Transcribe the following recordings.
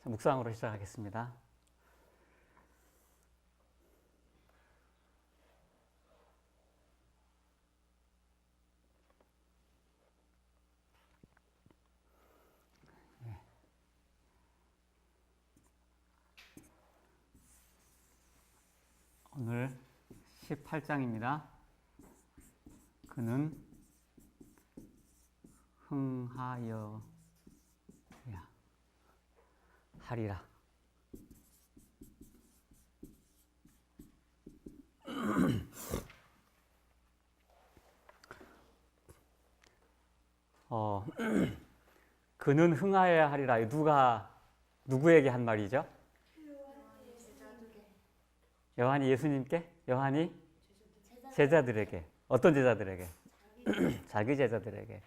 묵상으로 시작하겠습니다. 오늘 18장입니다. 그는 흥하여 하리라. 그는 흥하여야 하리라. 누구에게 한 말이죠? 요한이 예수님께? 요한이 제자들에게. 어떤 제자들에게? 자기 제자들에게.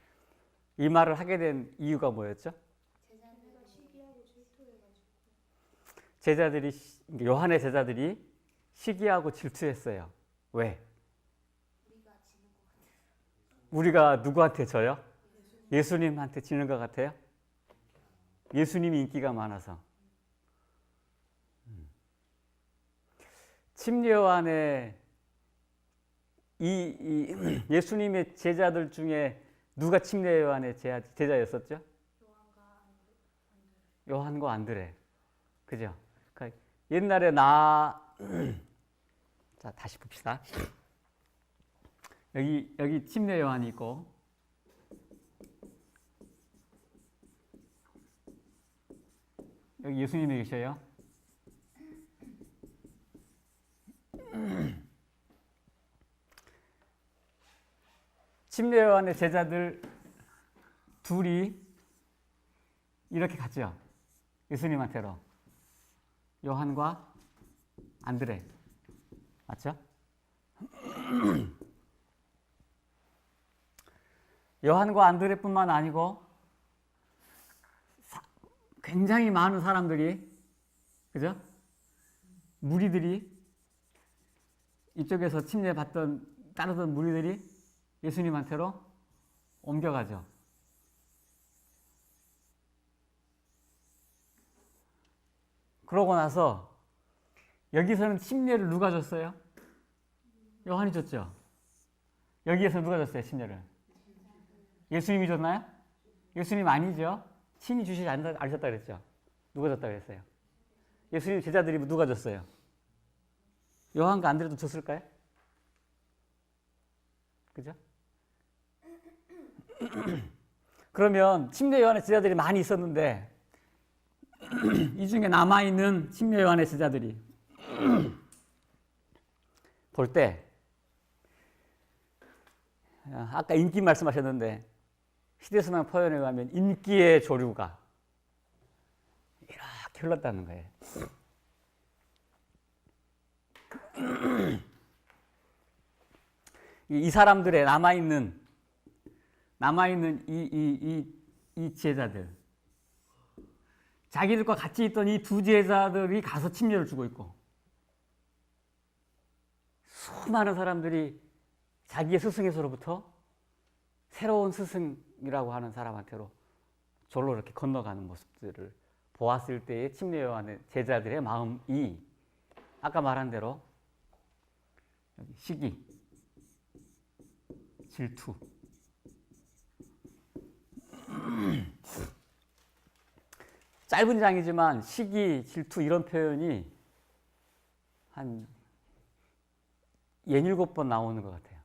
이 말을 하게 된 이유가 뭐였죠? 요한의 제자들이 시기하고 질투했어요. 왜? 우리가 누구한테 져요? 예수님한테 지는 것 같아요? 예수님이 인기가 많아서. 침례요한의 예수님의 제자들 중에 누가 침례요한의 제자였었죠? 요한과 안드레. 그죠? 그러니까 옛날에 자, 다시 봅시다. 여기 침례요한이 있고, 여기 예수님이 계셔요. 침례요한의 제자들 둘이 이렇게 갔죠. 예수님한테로. 요한과 안드레. 맞죠? 요한과 안드레뿐만 아니고 굉장히 많은 사람들이, 그죠? 무리들이, 이쪽에서 따르던 무리들이 예수님한테로 옮겨가죠. 그러고 나서 여기서는 침례를 누가 줬어요? 요한이 줬죠. 여기에서 누가 줬어요, 침례를? 예수님이 줬나요? 예수님 아니죠. 친히 주시지 않으셨다 그랬죠. 누가 줬다 그랬어요? 예수님 제자들이 누가 줬어요? 요한과 안드레도 줬을까요? 그죠? 그러면 침례 요한의 제자들이 많이 있었는데 이 중에 남아있는 침례 요한의 제자들이 볼 때, 아까 인기 말씀하셨는데 시대성경 표현에 의하면 인기의 조류가 이렇게 흘렀다는 거예요. 이 사람들의 남아있는 이 제자들, 자기들과 같이 있던 이 두 제자들이 가서 침례를 주고 있고, 수많은 사람들이 자기의 스승에서로부터 새로운 스승이라고 하는 사람한테로 절로 이렇게 건너가는 모습들을 보았을 때의 침례 요한의 제자들의 마음이 아까 말한 대로 시기, 질투, 짧은 장이지만 시기, 질투 이런 표현이 한 67번 나오는 것 같아요.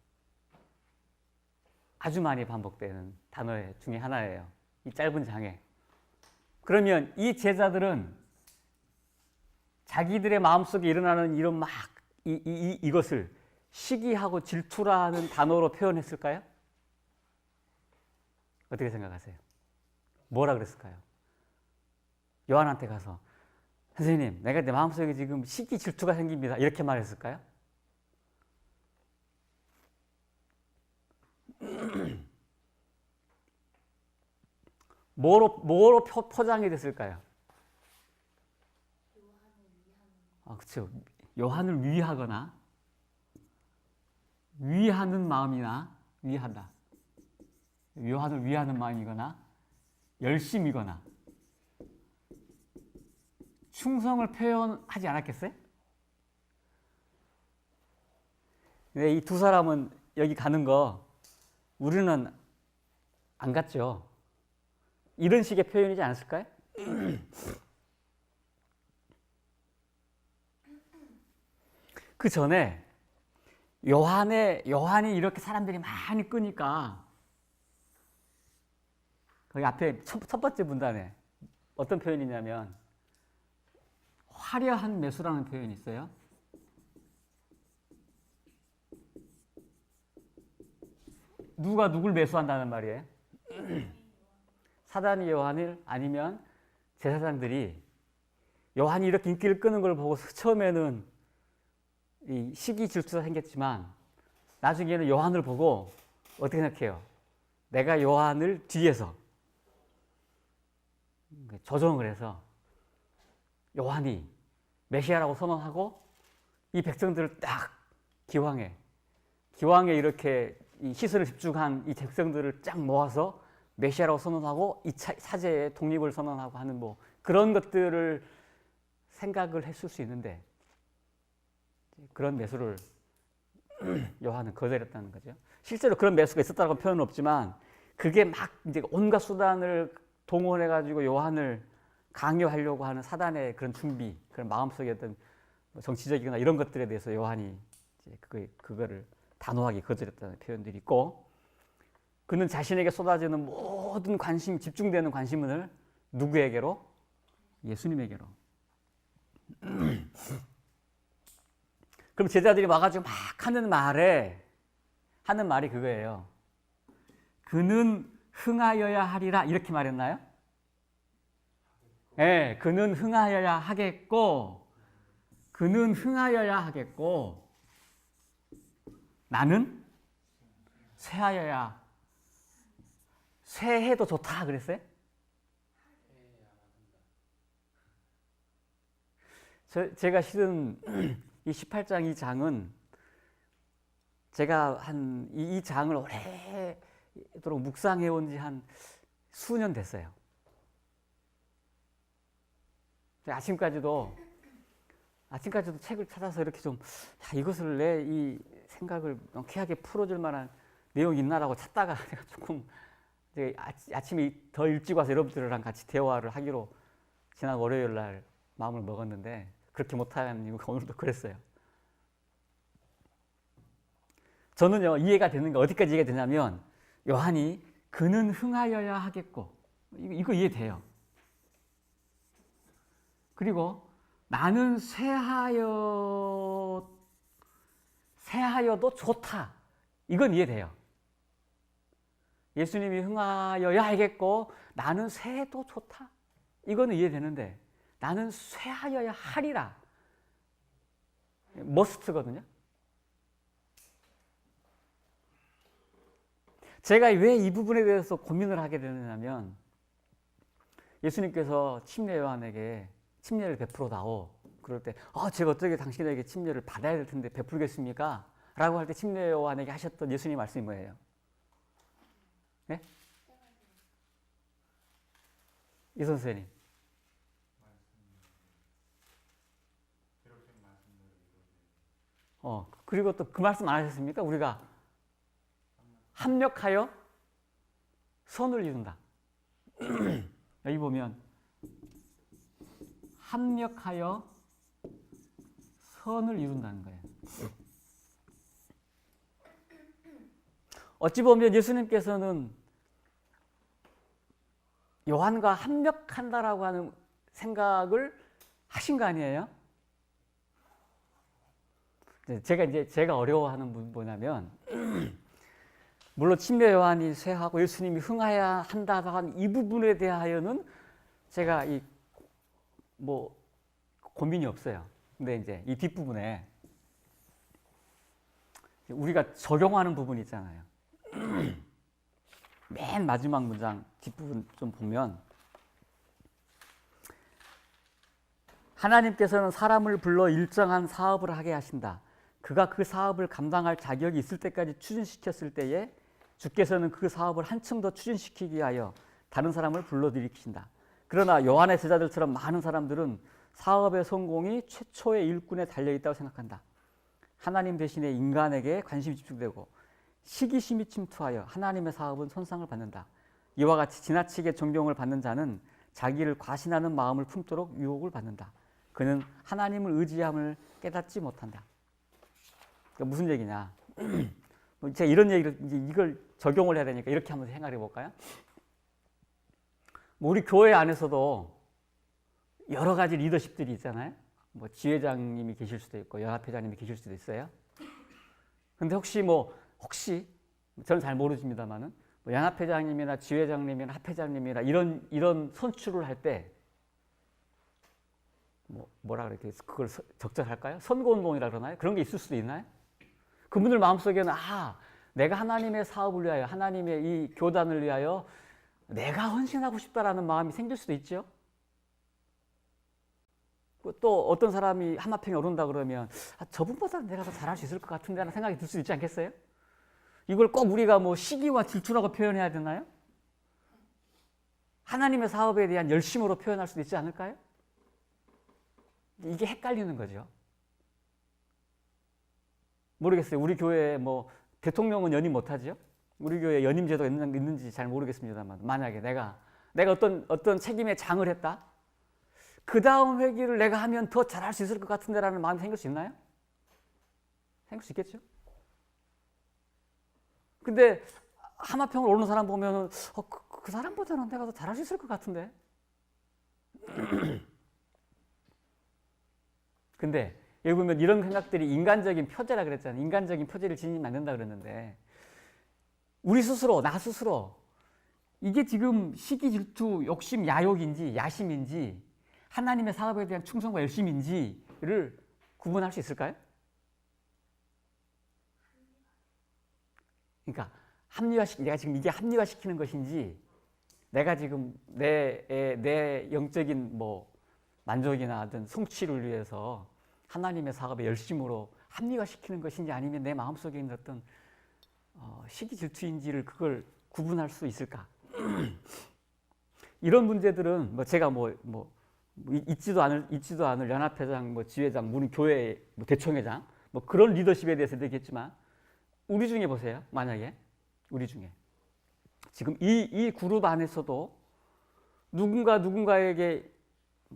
아주 많이 반복되는 단어 중에 하나예요. 이 짧은 장에. 그러면 이 제자들은 자기들의 마음속에 일어나는 이런 이것을 시기하고 질투라는 단어로 표현했을까요? 어떻게 생각하세요? 뭐라 그랬을까요? 요한한테 가서 선생님, 내가 내 마음속에 지금 시기 질투가 생깁니다. 이렇게 말했을까요? 뭐로 포장이 됐을까요? 그렇죠. 요한을 위하거나 위하는 마음이나 위하다. 요한을 위하는 마음이거나 열심이거나 충성을 표현하지 않았겠어요? 근데 이 두 사람은 여기 가는 거 우리는 안 갔죠. 이런 식의 표현이지 않았을까요? 그 전에 요한이 이렇게 사람들이 많이 끄니까 거기 앞에 첫 번째 문단에 어떤 표현이냐면 화려한 매수라는 표현이 있어요. 누가 누굴 매수한다는 말이에요? 사단이 요한을 아니면 제사장들이 요한이 이렇게 인기를 끄는 걸 보고 처음에는 이 시기 질투가 생겼지만 나중에는 요한을 보고 어떻게 생각해요? 내가 요한을 뒤에서 조정을 해서 요한이 메시아라고 선언하고 이 백성들을 딱 기왕에 이렇게 이 시선을 집중한 이 백성들을 쫙 모아서 메시아라고 선언하고 이 사제의 독립을 선언하고 하는 뭐 그런 것들을 생각을 했을 수 있는데 그런 매수를 요한은 거절했다는 거죠. 실제로 그런 매수가 있었다고 표현은 없지만 그게 막 이제 온갖 수단을 동원해 가지고 요한을 강요하려고 하는 사단의 그런 준비, 그런 마음속에 어떤 정치적이거나 이런 것들에 대해서 요한이 이제 그거를 단호하게 거절했다는 표현들이 있고, 그는 자신에게 쏟아지는 모든 관심, 집중되는 관심을 누구에게로? 예수님에게로. 그럼 제자들이 와가지고 막 하는 말이 그거예요. 그는 흥하여야 하리라 이렇게 말했나요? 네, 그는 흥하여야 하겠고, 그는 흥하여야 하겠고, 나는 쇠해도 좋다 그랬어요? 제가 실은 이 18장 이 장은 제가 이 장을 오래도록 묵상해 온 지 한 수년 됐어요. 아침까지도 책을 찾아서 이렇게 좀 이것을 내 이 생각을 명쾌하게 풀어줄 만한 내용이 있나라고 찾다가 제가 조금 아침에 더 일찍 와서 여러분들이랑 같이 대화를 하기로 지난 월요일 날 마음을 먹었는데 그렇게 못하는 이유가 오늘도 그랬어요. 저는요, 이해가 되는 게 어디까지 이해가 되냐면 요한이 그는 흥하여야 하겠고 이거 이해돼요. 그리고 나는 쇠하여도 좋다. 이건 이해돼요. 예수님이 흥하여야 하겠고 나는 쇠도 좋다. 이거는 이해되는데 나는 쇠하여야 하리라. 머스트거든요. 제가 왜 이 부분에 대해서 고민을 하게 되느냐면 예수님께서 침례 요한에게 침례를 베풀어 다오. 그럴 때 제가 어떻게 당신에게 침례를 받아야 될 텐데 베풀겠습니까? 라고 할 때 침례 요한에게 하셨던 예수님 말씀이 뭐예요? 네? 이 선생님. 그리고 또 그 말씀 안 하셨습니까? 우리가 합력하여 선을 이룬다. 여기 보면 합력하여 선을 이룬다는 거예요. 어찌 보면 예수님께서는 요한과 합력한다라고 하는 생각을 하신 거 아니에요? 제가 어려워하는 부분 뭐냐면 물론 침례 요한이 쇠하고 예수님이 흥하여야 한다고 한 이 부분에 대하여는 제가 고민이 없어요. 근데 이제 이 뒷부분에 우리가 적용하는 부분이 있잖아요. 맨 마지막 문장 뒷부분 좀 보면 하나님께서는 사람을 불러 일정한 사업을 하게 하신다. 그가 그 사업을 감당할 자격이 있을 때까지 추진시켰을 때에 주께서는 그 사업을 한층 더 추진시키기 위하여 다른 사람을 불러들이신다. 그러나 요한의 제자들처럼 많은 사람들은 사업의 성공이 최초의 일꾼에 달려있다고 생각한다. 하나님 대신에 인간에게 관심이 집중되고 시기심이 침투하여 하나님의 사업은 손상을 받는다. 이와 같이 지나치게 존경을 받는 자는 자기를 과신하는 마음을 품도록 유혹을 받는다. 그는 하나님을 의지함을 깨닫지 못한다. 그러니까 무슨 얘기냐? 제가 이런 얘기를 이걸 적용을 해야 되니까 이렇게 한번 생각해 볼까요? 우리 교회 안에서도 여러 가지 리더십들이 있잖아요. 뭐 지회장님이 계실 수도 있고 연합회장님이 계실 수도 있어요. 근데 혹시 저는 잘 모르십니다만은 뭐 연합회장님이나 지회장님이나 합회장님이나 이런 선출을 할 때 뭐라 그럴까요? 그걸 적절할까요? 선거운동이라 그러나요? 그런 게 있을 수도 있나요? 그분들 마음속에는 내가 하나님의 사업을 위하여 하나님의 이 교단을 위하여 내가 헌신하고 싶다라는 마음이 생길 수도 있죠. 또 어떤 사람이 한마평에 오른다 그러면 저분보다 내가 더 잘할 수 있을 것 같은데 하는 생각이 들 수 있지 않겠어요? 이걸 꼭 우리가 시기와 질투라고 표현해야 되나요? 하나님의 사업에 대한 열심으로 표현할 수도 있지 않을까요? 이게 헷갈리는 거죠. 모르겠어요. 우리 교회에 대통령은 연임 못하죠? 우리 교회에 연임제도가 있는지 잘 모르겠습니다만 만약에 내가 어떤 책임의 장을 했다? 그 다음 회기를 내가 하면 더 잘할 수 있을 것 같은데 라는 마음이 생길 수 있나요? 생길 수 있겠죠? 근데 하마평을 오르는 사람 보면은 그 사람보다는 내가 더 잘할 수 있을 것 같은데. 근데 여기 보면 이런 생각들이 인간적인 표제라 그랬잖아요. 인간적인 표제를 지니면 안 된다 그랬는데 우리 스스로, 나 스스로 이게 지금 시기, 질투, 욕심, 야욕인지 야심인지 하나님의 사업에 대한 충성과 열심인지를 구분할 수 있을까요? 그러니까 내가 지금 이게 합리화시키는 것인지 내가 지금 내 영적인 만족이나 어떤 성취를 위해서 하나님의 사업에 열심으로 합리화시키는 것인지 아니면 내 마음속에 있는 어떤 시기 질투인지를 그걸 구분할 수 있을까? 이런 문제들은 제가 있지도 않을 연합회장, 지회장, 우리 교회 대총회장 그런 리더십에 대해서 얘기했지만 우리 중에 보세요. 만약에 우리 중에 지금 이 그룹 안에서도 누군가에게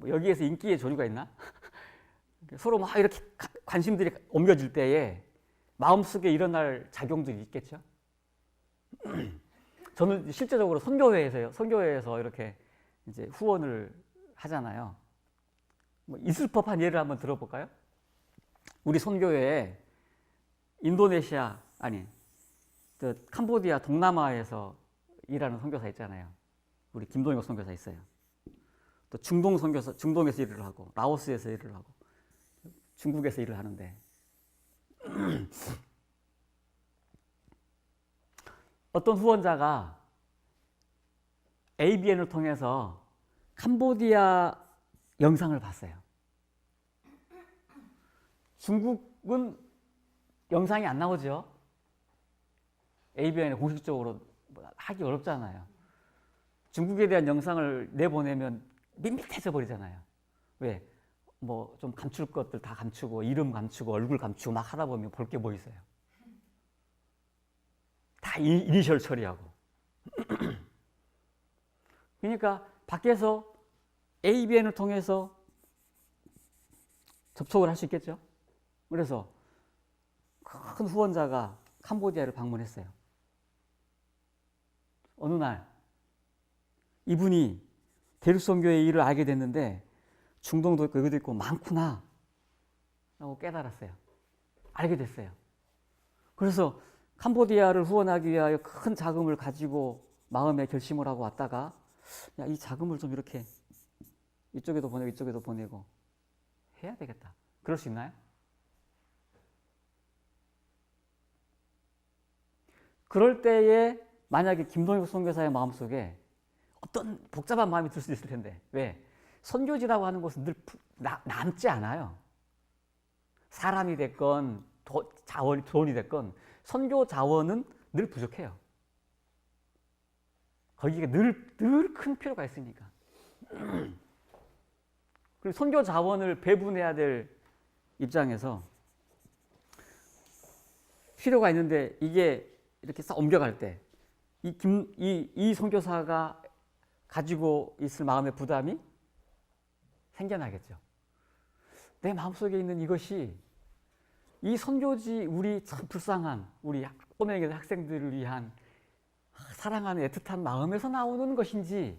여기에서 인기의 조류가 있나? 서로 이렇게 관심들이 옮겨질 때에 마음속에 일어날 작용들이 있겠죠. 저는 실제적으로 선교회에서 이렇게 이제 후원을 하잖아요. 있을 법한 예를 한번 들어볼까요? 우리 선교회에 캄보디아 동남아에서 일하는 선교사 있잖아요. 우리 김동혁 선교사 있어요. 또 중동에서 일을 하고 라오스에서 일을 하고 중국에서 일을 하는데 어떤 후원자가 ABN을 통해서 캄보디아 영상을 봤어요. 중국은 영상이 안 나오죠. ABN에 공식적으로 하기 어렵잖아요. 중국에 대한 영상을 내보내면 밋밋해져 버리잖아요. 왜? 좀 감출 것들 다 감추고 이름 감추고 얼굴 감추고 막 하다 보면 볼 게 뭐 있어요. 다 이니셜 처리하고. 그러니까 밖에서 ABN을 통해서 접촉을 할 수 있겠죠. 그래서 큰 후원자가 캄보디아를 방문했어요. 어느 날 이분이 대륙선교의 일을 알게 됐는데 중동도 있고 여기도 있고 많구나 라고 깨달았어요. 알게 됐어요. 그래서 캄보디아를 후원하기 위하여 큰 자금을 가지고 마음에 결심을 하고 왔다가 이 자금을 좀 이렇게 이쪽에도 보내고 이쪽에도 보내고 해야 되겠다. 그럴 수 있나요? 그럴 때에 만약에 김동혁 선교사의 마음속에 어떤 복잡한 마음이 들 수도 있을 텐데 왜? 선교지라고 하는 것은 늘 남지 않아요. 사람이 됐건 돈이 됐건 선교 자원은 늘 부족해요. 거기가 늘 큰 필요가 있으니까. 그리고 선교 자원을 배분해야 될 입장에서 필요가 있는데 이게 이렇게 싹 옮겨갈 때 이 선교사가 가지고 있을 마음의 부담이 생겨나겠죠. 내 마음속에 있는 이것이 이 선교지 우리 참 불쌍한 우리 꼬맹이 학생들을 위한 사랑하는 애틋한 마음에서 나오는 것인지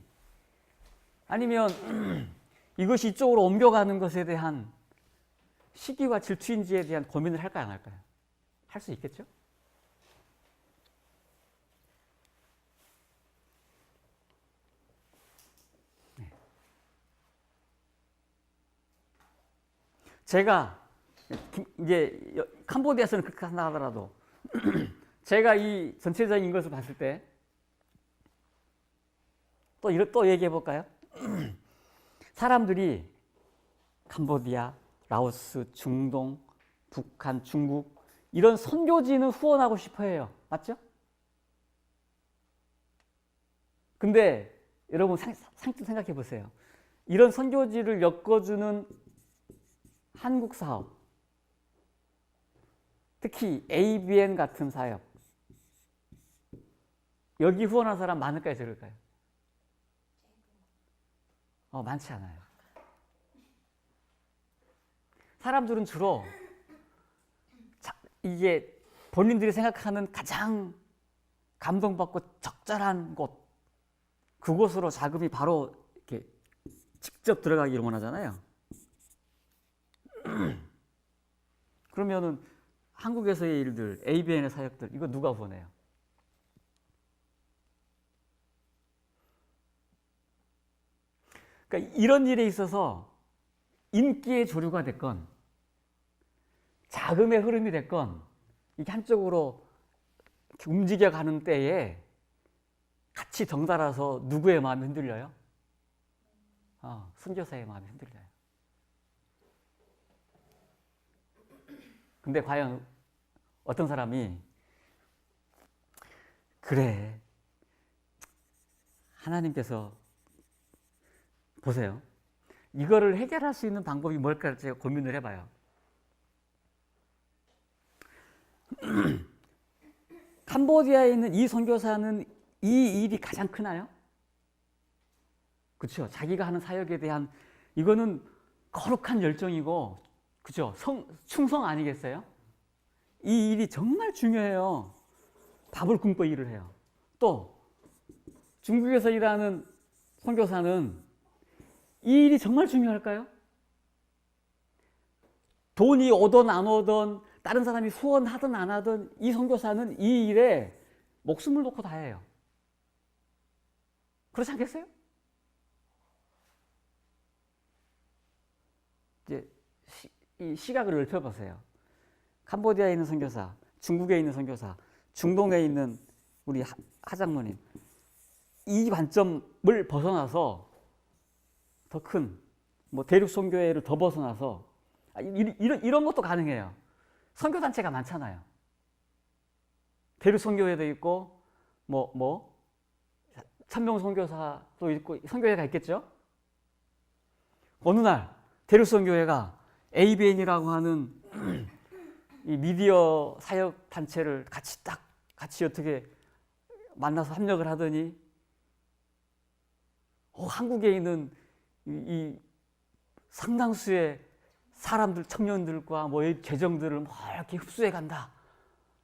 아니면 이것이 이쪽으로 옮겨가는 것에 대한 시기와 질투인지에 대한 고민을 할까요, 안 할까요? 할 수 있겠죠? 네. 제가 이제 캄보디아에서는 그렇게 한다 하더라도 제가 이 전체적인 것을 봤을 때 또 얘기해 볼까요? 사람들이 캄보디아, 라오스, 중동, 북한, 중국 이런 선교지는 후원하고 싶어 해요. 맞죠? 근데 여러분 상식 생각해 보세요. 이런 선교지를 엮어주는 한국 사업, 특히 ABN 같은 사업, 여기 후원한 사람 많을까요, 적을까요? 많지 않아요. 사람들은 주로 이게 본인들이 생각하는 가장 감동받고 적절한 곳, 그곳으로 자금이 바로 이렇게 직접 들어가기를 원하잖아요. 그러면은 한국에서의 일들, ABN의 사역들, 이거 누가 후원해요? 그러니까 이런 일에 있어서 인기의 조류가 됐건 자금의 흐름이 됐건 이게 한쪽으로 이렇게 움직여가는 때에 같이 덩달아서 누구의 마음이 흔들려요? 선교사의 마음이 흔들려요. 근데 과연 어떤 사람이 그래 하나님께서 보세요. 이거를 해결할 수 있는 방법이 뭘까 제가 고민을 해봐요. 캄보디아에 있는 이 선교사는 이 일이 가장 크나요? 그렇죠. 자기가 하는 사역에 대한 이거는 거룩한 열정이고, 그렇죠. 충성 아니겠어요? 이 일이 정말 중요해요. 밥을 굶고 일을 해요. 또 중국에서 일하는 선교사는 이 일이 정말 중요할까요? 돈이 오든 안 오든 다른 사람이 후원하든 안 하든 이 선교사는 이 일에 목숨을 놓고 다 해요. 그렇지 않겠어요? 이제 이 시각을 넓혀보세요. 캄보디아에 있는 선교사, 중국에 있는 선교사, 중동에 있는 우리 하장로님, 이 관점을 벗어나서 더 큰 뭐 대륙 선교회를 더 벗어나서 이런 것도 가능해요. 선교 단체가 많잖아요. 대륙 선교회도 있고 천명 선교사도 있고 선교회가 있겠죠. 어느 날 대륙 선교회가 ABN이라고 하는 이 미디어 사역 단체를 같이 어떻게 만나서 합력을 하더니 한국에 있는 이 상당수의 사람들, 청년들과 이 재정들을 이렇게 흡수해 간다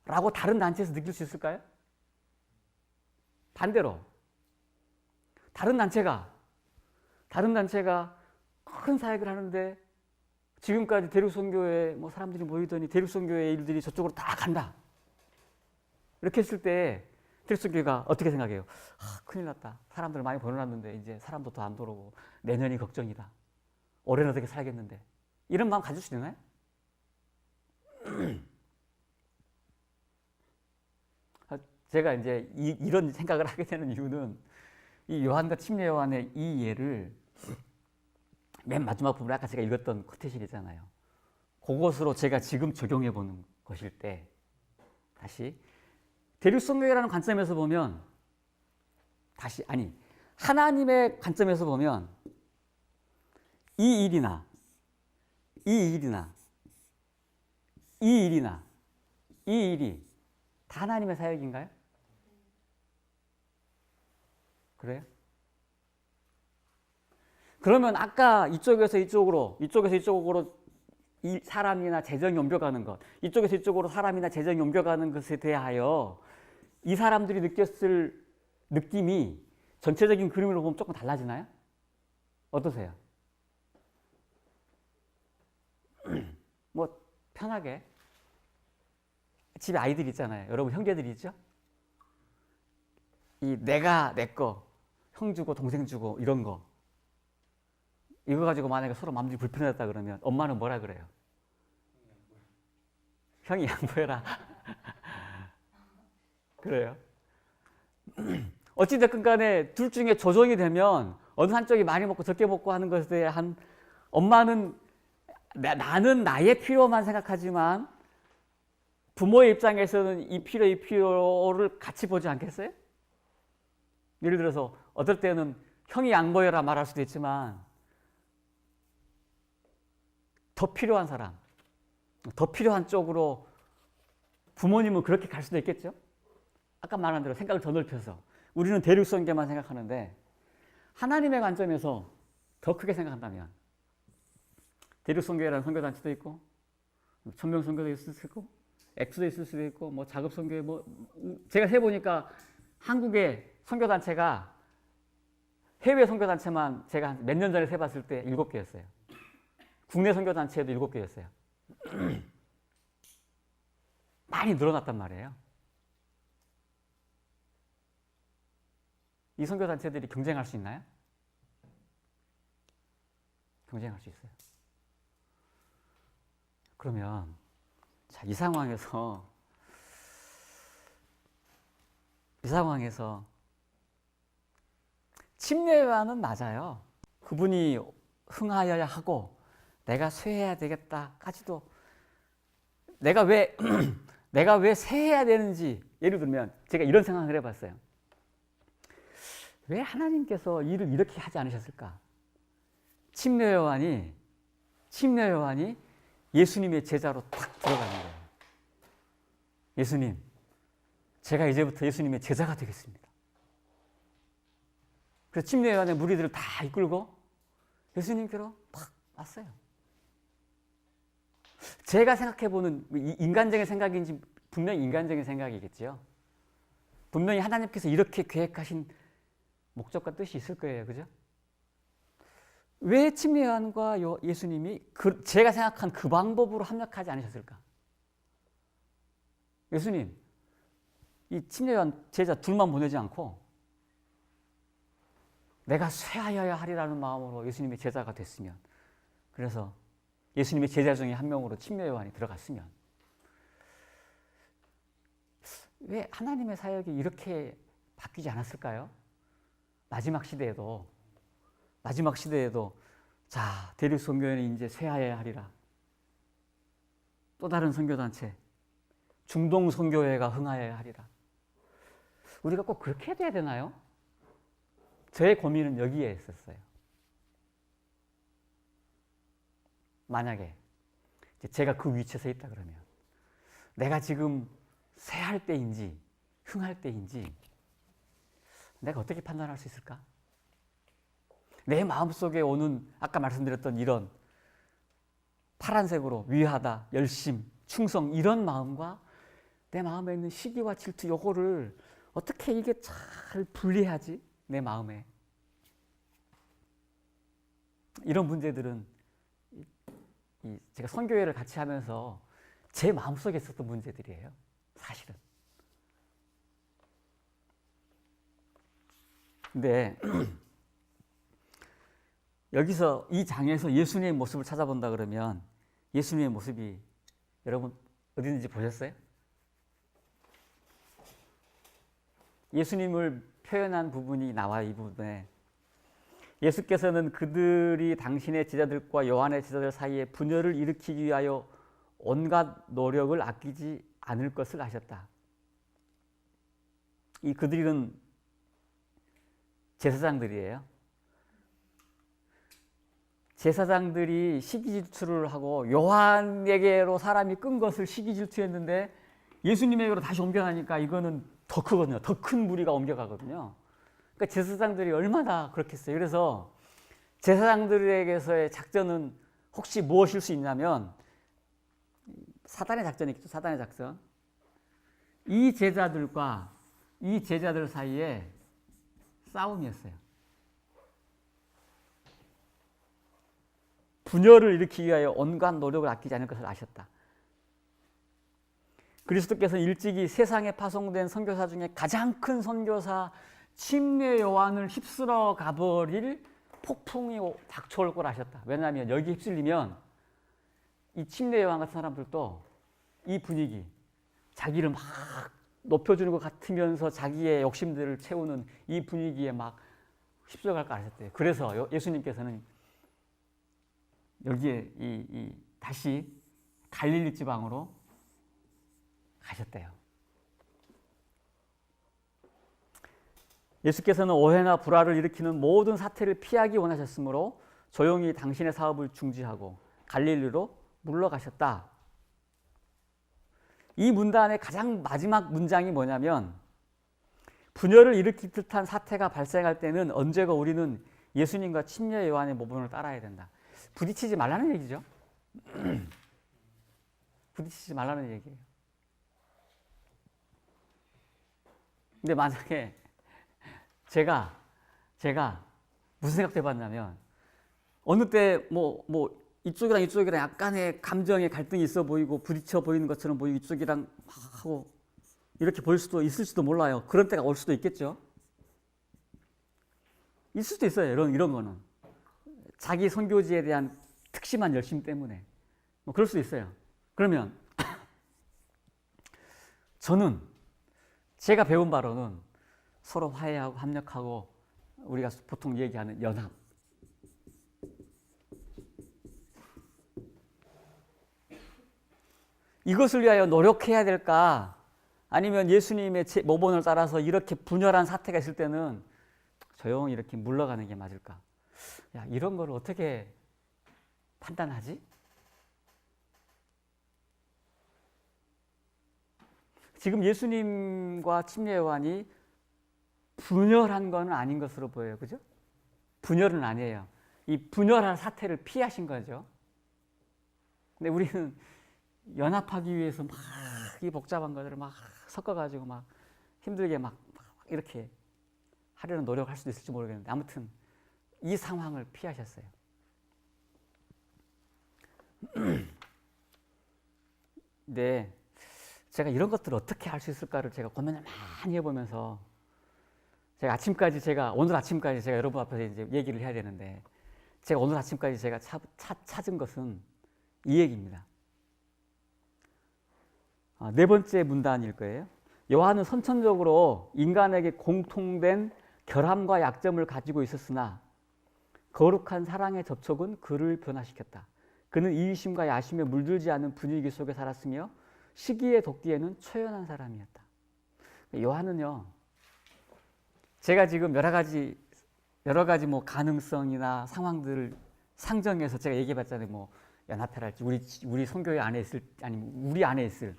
라고 다른 단체에서 느낄 수 있을까요? 반대로 다른 단체가 큰 사역을 하는데 지금까지 대륙선교회 사람들이 모이더니 대륙선교회 일들이 저쪽으로 다 간다 이렇게 했을 때 대륙선교회가 어떻게 생각해요? 큰일 났다. 사람들 많이 보내놨는데 이제 사람도 더 안 들어오고 내년이 걱정이다. 올해는 어떻게 살겠는데. 이런 마음 가질 수 있나요? 제가 이제 이런 생각을 하게 되는 이유는 이 요한과 침례 요한의 이 예를 맨 마지막 부분에 아까 제가 읽었던 코테이션이잖아요. 그것으로 제가 지금 적용해 보는 것일 때 다시 대륙선교회라는 관점에서 보면 하나님의 관점에서 보면 이 일이나 이 일이나 이 일이나 이 일이 다 하나님의 사역인가요? 그래요? 그러면 아까 이쪽에서 이쪽으로 이 사람이나 재정이 옮겨가는 것, 이쪽에서 이쪽으로 사람이나 재정이 옮겨가는 것에 대하여 이 사람들이 느꼈을 느낌이 전체적인 그림으로 보면 조금 달라지나요? 어떠세요? 뭐 편하게 집에 아이들 있잖아요. 여러분 형제들이 있죠? 이 내가 내 거, 형 주고 동생 주고 이런 거 이거 가지고 만약에 서로 마음이 불편했다 그러면 엄마는 뭐라 그래요? 형이 양보해라. 그래요. 어찌됐든 간에 둘 중에 조정이 되면 어느 한쪽이 많이 먹고 적게 먹고 하는 것에 대한 엄마는 나는 나의 필요만 생각하지만 부모의 입장에서는 이 필요를 같이 보지 않겠어요? 예를 들어서 어떨 때는 형이 양보해라 말할 수도 있지만 더 필요한 사람, 더 필요한 쪽으로 부모님은 그렇게 갈 수도 있겠죠? 아까 말한 대로 생각을 더 넓혀서 우리는 대륙선계만 생각하는데 하나님의 관점에서 더 크게 생각한다면 대륙선교회라는 선교단체도 있고 천명선교도 있을 수도 있고 엑스도 있을 수도 있고 뭐 작업선교회 뭐 제가 세보니까 한국의 선교단체가 해외 선교단체만 제가 몇 년 전에 세봤을 때 7개였어요. 국내 선교단체에도 7개였어요. 많이 늘어났단 말이에요. 이 선교단체들이 경쟁할 수 있나요? 경쟁할 수 있어요. 그러면 자, 이 상황에서 침례요한은 맞아요. 그분이 흥하여야 하고 내가 쇠해야 되겠다까지도 내가 왜 쇠해야 되는지 예를 들면 제가 이런 생각을 해봤어요. 왜 하나님께서 일을 이렇게 하지 않으셨을까? 침례요한이 예수님의 제자로 탁 들어가는 거예요. 예수님, 제가 이제부터 예수님의 제자가 되겠습니다. 그래서 침례요한의 무리들을 다 이끌고 예수님께로 탁 왔어요. 제가 생각해보는 인간적인 생각인지 분명히 인간적인 생각이겠죠. 분명히 하나님께서 이렇게 계획하신 목적과 뜻이 있을 거예요. 그죠? 왜 침례요한과 예수님이 제가 생각한 그 방법으로 합력하지 않으셨을까? 예수님, 이 침례요한 제자 둘만 보내지 않고 내가 쇠하여야 하리라는 마음으로 예수님의 제자가 됐으면 그래서 예수님의 제자 중에 한 명으로 침례요한이 들어갔으면 왜 하나님의 사역이 이렇게 바뀌지 않았을까요? 마지막 시대에도 자, 대륙 선교회는 이제 쇠하여야 하리라. 또 다른 선교단체 중동 선교회가 흥하여야 하리라. 우리가 꼭 그렇게 돼야 되나요? 저의 고민은 여기에 있었어요. 만약에 제가 그 위치에 서 있다 그러면 내가 지금 쇠할 때인지 흥할 때인지 내가 어떻게 판단할 수 있을까? 내 마음속에 오는 아까 말씀드렸던 이런 파란색으로 위하다, 열심, 충성 이런 마음과 내 마음에 있는 시기와 질투 요거를 어떻게 이게 잘 분리하지? 내 마음에. 이런 문제들은 제가 선교회를 같이 하면서 제 마음속에 있었던 문제들이에요. 사실은. 근데 여기서 이 장에서 예수님의 모습을 찾아본다 그러면 예수님의 모습이 여러분 어디 있는지 보셨어요? 예수님을 표현한 부분이 나와요. 이 부분에 예수께서는 그들이 당신의 제자들과 요한의 제자들 사이에 분열을 일으키기 위하여 온갖 노력을 아끼지 않을 것을 아셨다. 이 그들은 제사장들이에요. 제사장들이 시기질투를 하고 요한에게로 사람이 끈 것을 시기질투했는데 예수님에게로 다시 옮겨가니까 이거는 더 크거든요. 더 큰 무리가 옮겨가거든요. 그러니까 제사장들이 얼마나 그렇겠어요. 그래서 제사장들에게서의 작전은 혹시 무엇일 수 있냐면 사단의 작전이겠죠. 사단의 작전. 이 제자들과 이 제자들 사이에 싸움이었어요. 분열을 일으키기 위하여 온갖 노력을 아끼지 않을 것을 아셨다. 그리스도께서는 일찍이 세상에 파송된 선교사 중에 가장 큰 선교사 침례 요한을 휩쓸어 가버릴 폭풍이 닥쳐올 걸 아셨다. 왜냐하면 여기 휩쓸리면 이 침례 요한 같은 사람들도 이 분위기, 자기를 막 높여주는 것 같으면서 자기의 욕심들을 채우는 이 분위기에 막 휩쓸어갈 걸 아셨대요. 그래서 예수님께서는 여기에 다시 갈릴리 지방으로 가셨대요. 예수께서는 오해나 불화를 일으키는 모든 사태를 피하기 원하셨으므로 조용히 당신의 사업을 중지하고 갈릴리로 물러가셨다. 이 문단의 가장 마지막 문장이 뭐냐면 분열을 일으킬 듯한 사태가 발생할 때는 언제고 우리는 예수님과 침례 요한의 모범을 따라야 된다. 부딪히지 말라는 얘기죠. 부딪히지 말라는 얘기예요. 근데 만약에 제가 무슨 생각도 해봤냐면 어느 때 이쪽이랑 이쪽이랑 약간의 감정의 갈등이 있어 보이고 부딪혀 보이는 것처럼 보이고 이쪽이랑 막 하고 이렇게 보일 수도 있을지도 몰라요. 그런 때가 올 수도 있겠죠. 있을 수도 있어요. 이런 거는 자기 선교지에 대한 특심한 열심 때문에 그럴 수도 있어요. 그러면 저는 제가 배운 바로는 서로 화해하고 협력하고 우리가 보통 얘기하는 연합. 이것을 위하여 노력해야 될까? 아니면 예수님의 모본을 따라서 이렇게 분열한 사태가 있을 때는 조용히 이렇게 물러가는 게 맞을까? 야, 이런 걸 어떻게 판단하지? 지금 예수님과 침례 요한이 분열한 건 아닌 것으로 보여요. 그죠? 분열은 아니에요. 이 분열한 사태를 피하신 거죠. 근데 우리는 연합하기 위해서 막 이 복잡한 것들을 막 섞어가지고 막 힘들게 막 이렇게 하려는 노력을 할 수도 있을지 모르겠는데 아무튼 이 상황을 피하셨어요. 네, 제가 이런 것들을 어떻게 할 수 있을까를 제가 고민을 많이 해보면서 오늘 아침까지 제가 여러분 앞에서 이제 얘기를 해야 되는데 제가 오늘 아침까지 제가 찾은 것은 이 얘기입니다. 네 번째 문단일 거예요. 요한은 선천적으로 인간에게 공통된 결함과 약점을 가지고 있었으나 거룩한 사랑의 접촉은 그를 변화시켰다. 그는 이기심과 야심에 물들지 않은 분위기 속에 살았으며 시기에 돕기에는 초연한 사람이었다. 요한은요, 제가 지금 여러 가지 가능성이나 상황들을 상정해서 제가 얘기해봤잖아요. 연합회랄지 우리 선교회 안에 있을 아니면 우리 안에 있을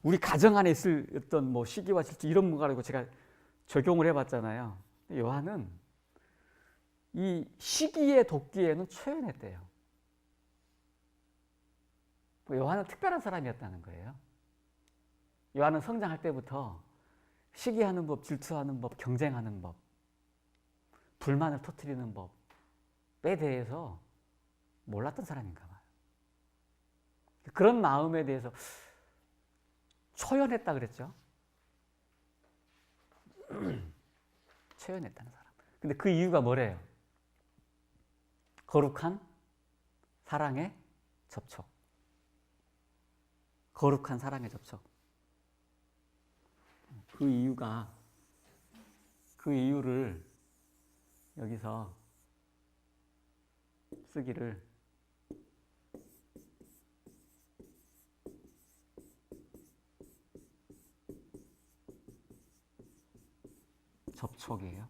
우리 가정 안에 있을 어떤 시기와 질투 이런 거 가지고 제가 적용을 해봤잖아요. 요한은 이 시기에 돕기에는 초연했대요. 요한은 특별한 사람이었다는 거예요. 요한은 성장할 때부터 시기하는 법, 질투하는 법, 경쟁하는 법, 불만을 터뜨리는 법에 대해서 몰랐던 사람인가 봐요. 그런 마음에 대해서 초연했다 그랬죠. 초연했다는 사람. 근데 그 이유가 뭐래요? 거룩한 사랑의 접촉. 거룩한 사랑의 접촉. 그 이유를 여기서 쓰기를 접촉이에요.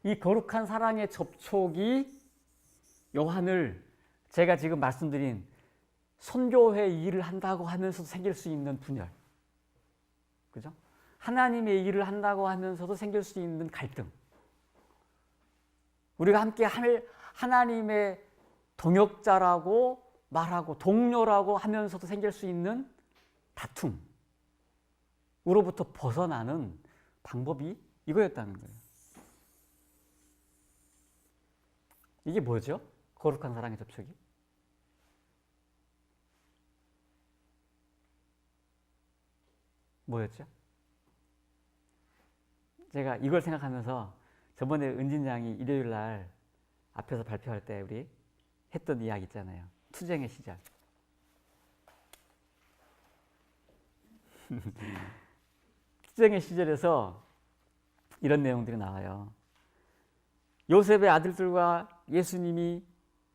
이 거룩한 사랑의 접촉이 요한을 제가 지금 말씀드린 선교회 일을 한다고 하면서도 생길 수 있는 분열, 그죠? 하나님의 일을 한다고 하면서도 생길 수 있는 갈등, 우리가 함께 하나님의 동역자라고 말하고 동료라고 하면서도 생길 수 있는 다툼으로부터 벗어나는 방법이 이거였다는 거예요. 이게 뭐죠? 거룩한 사랑의 접촉이? 뭐였죠? 제가 이걸 생각하면서 저번에 은진 양이 일요일 날 앞에서 발표할 때 우리 했던 이야기 있잖아요. 투쟁의 시절. 투쟁의 시절에서 이런 내용들이 나와요. 요셉의 아들들과 예수님이,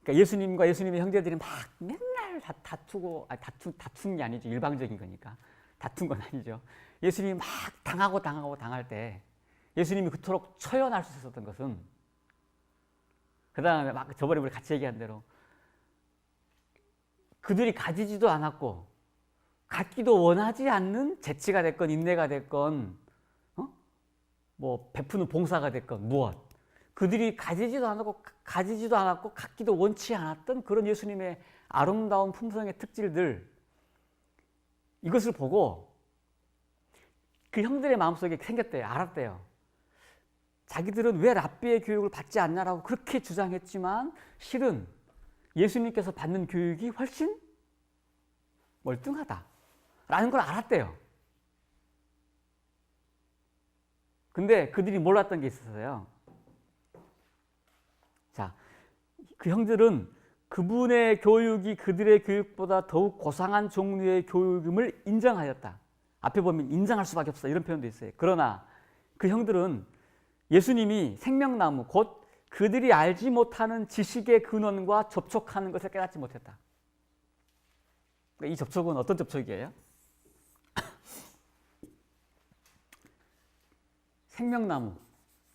그러니까 예수님과 예수님의 형제들이 막 맨날 다투고, 다툰 게 아니죠. 일방적인 거니까. 다툰 건 아니죠. 예수님이 막 당할 때 예수님이 그토록 처연할 수 있었던 것은, 그 다음에 막 저번에 우리 같이 얘기한 대로 그들이 가지지도 않았고 갖기도 원하지 않는 재치가 됐건 인내가 됐건 뭐 베푸는 봉사가 됐건 무엇, 그들이 가지지도 않았고 갖기도 원치 않았던 그런 예수님의 아름다운 품성의 특질들, 이것을 보고 그 형들의 마음속에 생겼대요. 알았대요. 자기들은 왜 랍비의 교육을 받지 않냐라고 그렇게 주장했지만 실은 예수님께서 받는 교육이 훨씬 멀뚱하다라는 걸 알았대요. 근데 그들이 몰랐던 게 있었어요. 자, 그 형들은 그분의 교육이 그들의 교육보다 더욱 고상한 종류의 교육임을 인정하였다. 앞에 보면 인정할 수밖에 없어 이런 표현도 있어요. 그러나 그 형들은 예수님이 생명나무 곧 그들이 알지 못하는 지식의 근원과 접촉하는 것을 깨닫지 못했다. 이 접촉은 어떤 접촉이에요? 생명나무,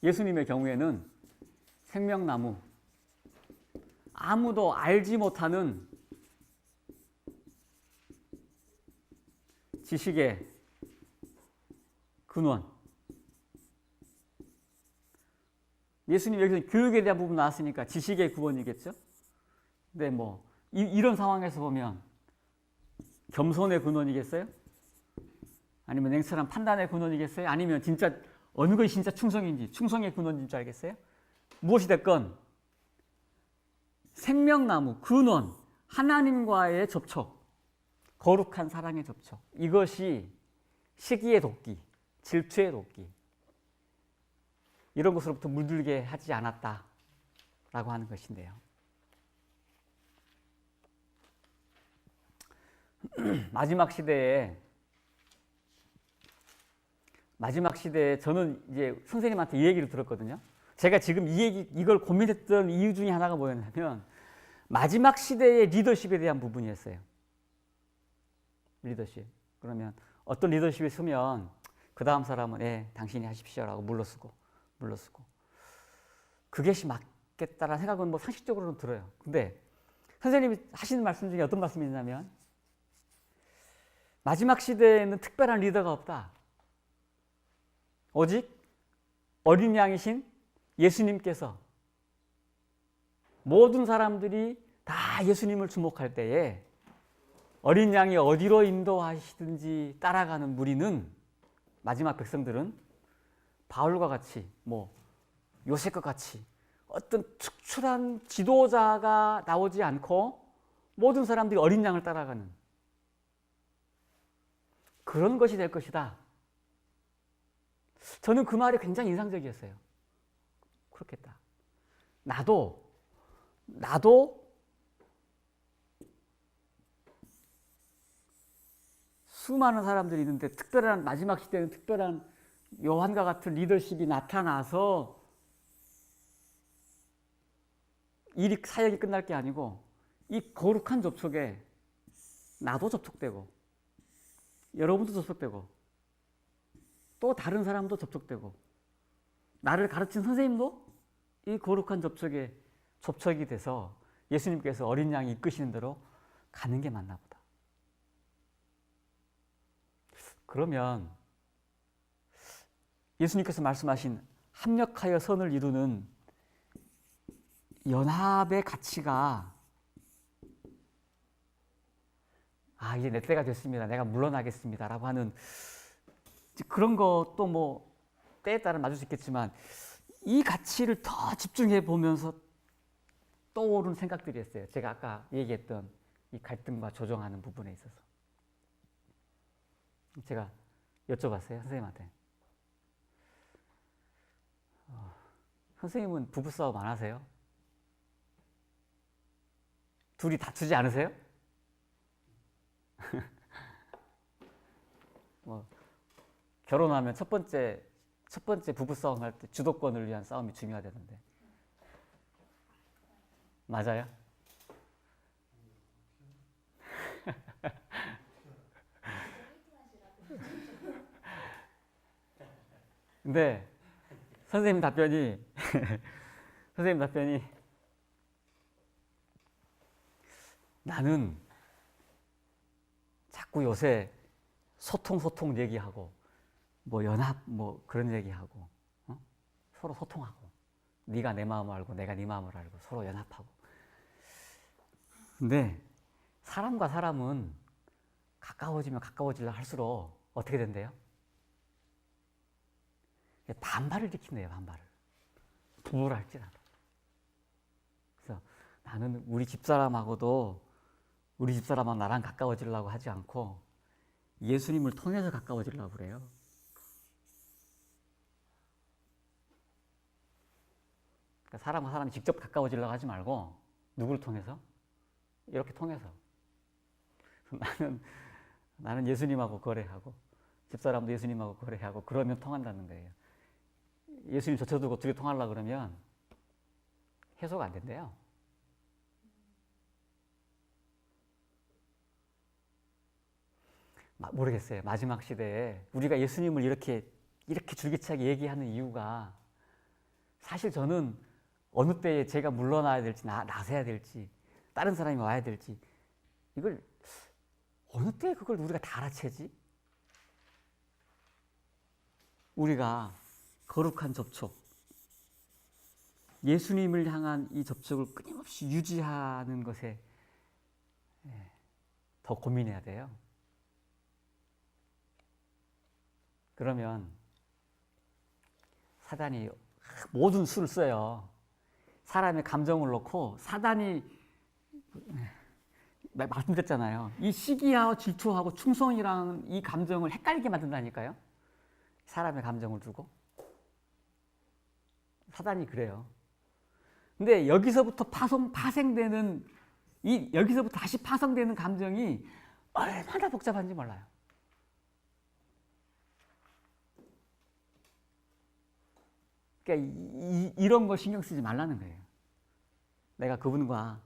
예수님의 경우에는 생명나무, 아무도 알지 못하는 지식의 근원. 예수님 여기서 교육에 대한 부분 나왔으니까 지식의 근원이겠죠? 근데 뭐 이런 상황에서 보면 겸손의 근원이겠어요? 아니면 냉철한 판단의 근원이겠어요? 아니면 진짜 어느 것이 진짜 충성의 근원인 줄 알겠어요? 무엇이 됐건 생명나무, 근원, 하나님과의 접촉, 거룩한 사랑의 접촉, 이것이 시기의 도끼, 질투의 도끼, 이런 것으로부터 물들게 하지 않았다라고 하는 것인데요. 마지막 시대에 저는 이제 선생님한테 이 얘기를 들었거든요. 제가 지금 이걸 고민했던 이유 중에 하나가 뭐였냐면 마지막 시대의 리더십에 대한 부분이었어요. 리더십. 그러면 어떤 리더십이 쓰면 그 다음 사람은 당신이 하십시오라고 물러서고 그게 맞겠다라는 생각은 뭐 상식적으로는 들어요. 근데 선생님이 하시는 말씀 중에 어떤 말씀이 있냐면 마지막 시대에는 특별한 리더가 없다. 오직 어린 양이신 예수님께서 모든 사람들이 다 예수님을 주목할 때에 어린 양이 어디로 인도하시든지 따라가는 무리는, 마지막 백성들은 바울과 같이 뭐 요셉과 같이 어떤 특출한 지도자가 나오지 않고 모든 사람들이 어린 양을 따라가는 그런 것이 될 것이다. 저는 그 말이 굉장히 인상적이었어요. 그렇겠다. 나도 수많은 사람들이 있는데 특별한, 마지막 시대는 특별한 요한과 같은 리더십이 나타나서 사역이 끝날 게 아니고 이 거룩한 접촉에 나도 접촉되고 여러분도 접촉되고 또 다른 사람도 접촉되고 나를 가르친 선생님도 이 거룩한 접촉이 돼서 예수님께서 어린 양이 이끄시는 대로 가는 게 맞나 보다. 그러면 예수님께서 말씀하신 합력하여 선을 이루는 연합의 가치가 이제 내 때가 됐습니다. 내가 물러나겠습니다. 라고 하는 그런 것도 뭐 때에 따라 맞을 수 있겠지만 이 가치를 더 집중해 보면서 떠오르는 생각들이었어요. 제가 아까 얘기했던 이 갈등과 조정하는 부분에 있어서. 제가 여쭤봤어요. 선생님한테. 선생님은 부부싸움 안 하세요? 둘이 다투지 않으세요? 결혼하면 첫 번째 부부싸움 할 때 주도권을 위한 싸움이 중요하다던데. 맞아요? 근데 선생님 답변이 나는 자꾸 요새 소통 얘기하고 뭐 연합 뭐 그런 얘기하고 서로 소통하고 네가 내 마음을 알고 내가 네 마음을 알고 서로 연합하고. 근데 사람과 사람은 가까워지면 가까워지려 할수록 어떻게 된대요? 반발을 일으킨대요. 반발을. 부부를 할지라도. 그래서 나는 우리 집사람하고 나랑 가까워지려고 하지 않고 예수님을 통해서 가까워지려고 그래요. 그러니까 사람과 사람이 직접 가까워지려고 하지 말고 누구를 통해서? 이렇게 통해서. 나는 예수님하고 거래하고 집사람도 예수님하고 거래하고 그러면 통한다는 거예요. 예수님 젖혀두고 둘이 통하려고 그러면 해소가 안 된대요. 모르겠어요. 마지막 시대에 우리가 예수님을 이렇게 줄기차게 얘기하는 이유가 사실 저는 어느 때에 제가 물러나야 될지 나서야 될지 다른 사람이 와야 될지 이걸 어느 때에 그걸 우리가 다 알아채지? 우리가 거룩한 접촉, 예수님을 향한 이 접촉을 끊임없이 유지하는 것에 더 고민해야 돼요. 그러면 사단이 모든 수를 써요. 사람의 감정을 놓고 사단이 말씀드렸잖아요. 이 시기하고 질투하고 충성이라는 이 감정을 헷갈리게 만든다니까요. 사람의 감정을 두고. 사단이 그래요. 근데 여기서부터 파생되는 여기서부터 다시 파생되는 감정이 얼마나 복잡한지 몰라요. 그러니까 이런 거 신경 쓰지 말라는 거예요. 내가 그분과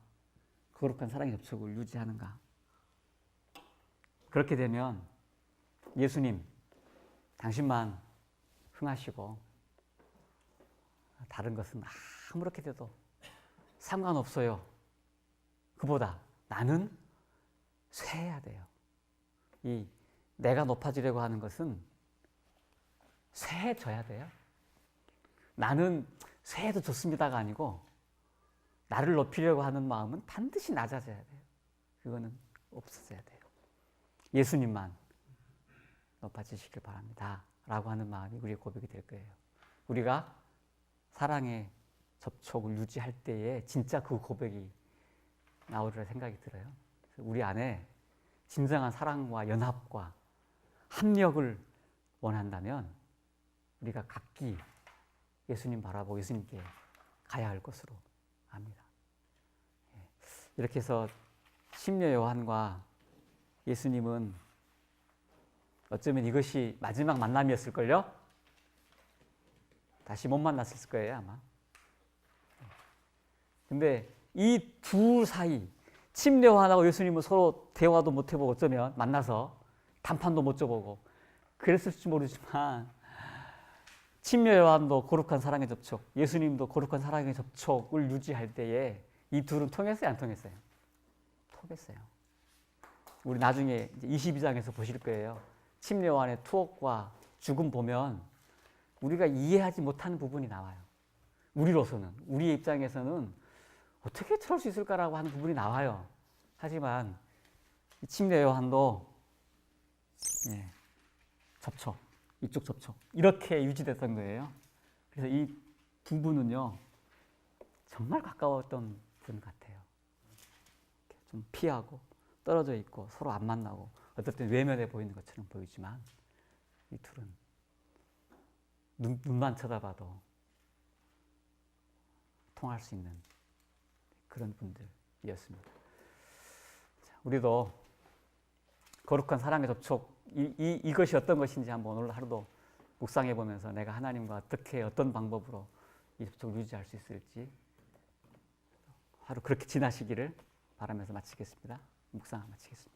거룩한 사랑의 접촉을 유지하는가. 그렇게 되면 예수님, 당신만 흥하시고 다른 것은 아무렇게 돼도 상관없어요. 그보다 나는 쇠해야 돼요. 이 내가 높아지려고 하는 것은 쇠해져야 돼요. 나는 쇠해도 좋습니다가 아니고 나를 높이려고 하는 마음은 반드시 낮아져야 돼요. 그거는 없어져야 돼요. 예수님만 높아지시길 바랍니다. 라고 하는 마음이 우리의 고백이 될 거예요. 우리가 사랑의 접촉을 유지할 때에 진짜 그 고백이 나오리라 생각이 들어요. 우리 안에 진정한 사랑과 연합과 합력을 원한다면 우리가 각기 예수님 바라보고 예수님께 가야 할 것으로 압니다. 이렇게 해서 심려 요한과 예수님은 어쩌면 이것이 마지막 만남이었을걸요? 다시 못 만났을 거예요, 아마. 근데 이 둘 사이, 심려 요한하고 예수님은 서로 대화도 못 해보고 어쩌면 만나서 단판도 못 줘보고 그랬을지 모르지만 침례 요한도 거룩한 사랑의 접촉, 예수님도 거룩한 사랑의 접촉을 유지할 때에 이 둘은 통했어요, 안 통했어요? 통했어요. 우리 나중에 22장에서 보실 거예요. 침례 요한의 투옥과 죽음 보면 우리가 이해하지 못하는 부분이 나와요. 우리로서는, 우리의 입장에서는 어떻게 저럴 수 있을까라고 하는 부분이 나와요. 하지만 침례 요한도 접촉, 이쪽 접촉 이렇게 유지됐던 거예요. 그래서 이 부부는요 정말 가까웠던 분 같아요. 좀 피하고 떨어져 있고 서로 안 만나고 어떨 땐 외면해 보이는 것처럼 보이지만 이 둘은 눈만 쳐다봐도 통할 수 있는 그런 분들이었습니다. 자, 우리도 거룩한 사랑의 접촉 이것이 어떤 것인지 한번 오늘 하루도 묵상해 보면서 내가 하나님과 어떻게 어떤 방법으로 이 접촉을 유지할 수 있을지 하루 그렇게 지나시기를 바라면서 마치겠습니다. 묵상 마치겠습니다.